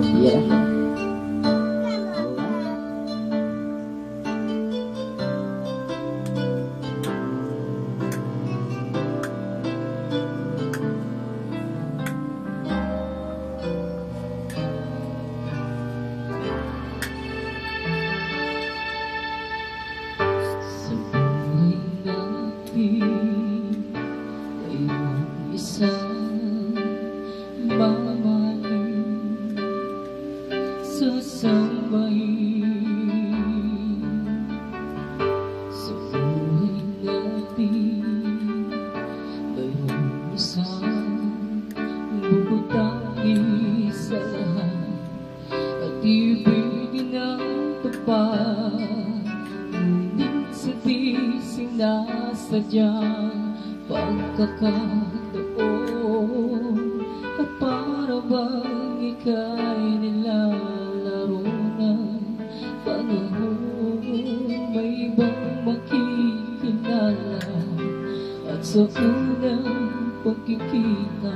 Yeah. Isang mamahalin, sasabayin sa buhay natin. Mayroong isang bubutangin sa lahat at ibigin ang tapat, ngunit sa di sinasadyang pagkakataon, at para bang ika'y nilalaro ng panahon. May ibang makikilala at sa unang pagkikita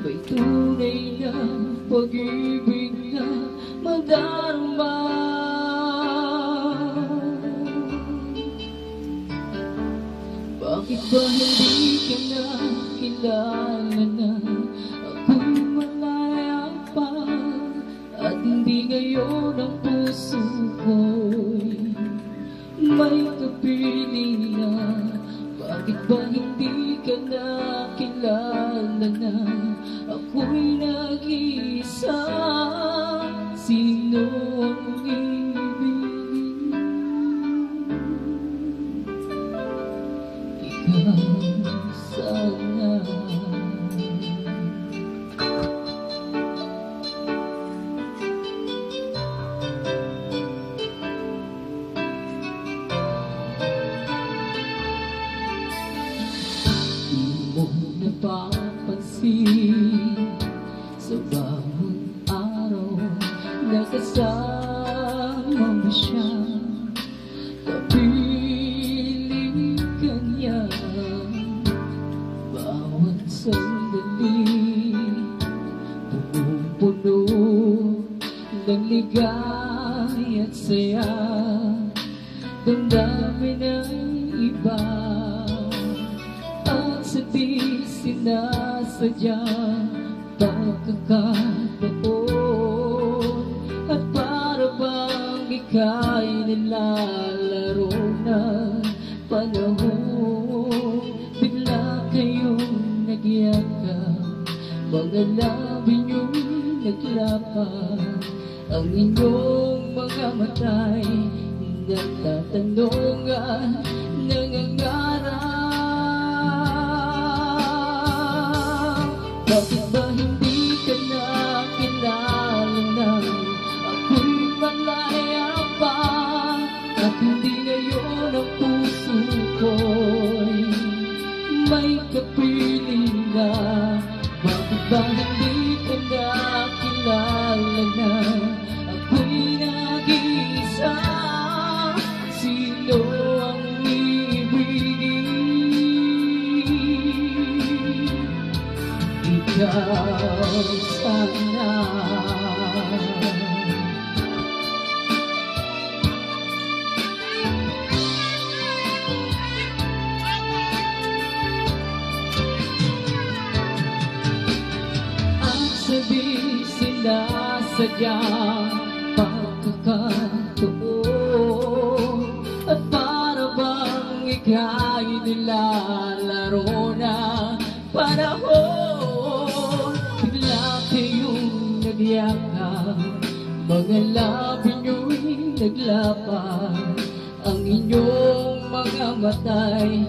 may tunay na pag-ibig na madarama. Bakit ba hindi ka na kilala na ako'y malaya pa, at hindi ngayon ang puso ko'y may kapiling na? Bakit ba hindi ka na kilala na ako'y nag-iisa? Sino ang ibigin? Sana di mo napapansin sa bawat araw na kasama mo siya, kapiling ka niya. Bawat sandali punong-puno ng ligay at saya, damdamin ng iba at sa di sinasadyang pagkakataon, at para bang ika'y nilalaro ng panahon. Bigla kayong nagyakap, mga labi nyo'y naglapat, ang inyong mga mata'y nagtatanong at nangangarap. Bakit ba hindi ka na kilala na ako'y malaya pa, at hindi ngayon ang puso ko'y may kapiling na? Bakit ba hindi ka na kilala na ako'y nag-iisa? Sino ang ibigin? Ikaw sana. Sabi sinasadyang pagkakataon, at para bang ika'y nilalaro na panahon. Bigla kayong nagyakap, mga labi nyo'y naglapat, ang inyong mga mata'y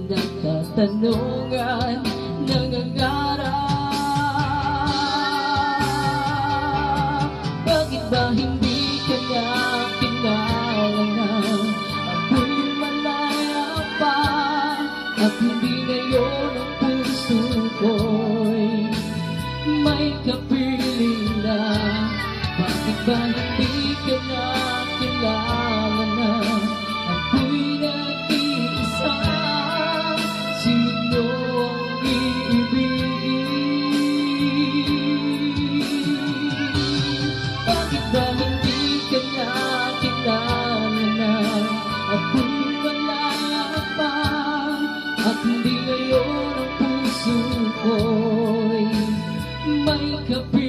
nagtatanong at nangangarap. Bakit ba hindi ka na kilala na ako'y malaya pa, at hindi ngayon ang puso ko'y may kapiling na? Bakit ba hindi ka na kilala na ako'y nag-iisa? Sino ang iibigin? ngayon ang puso ko'y may kapit.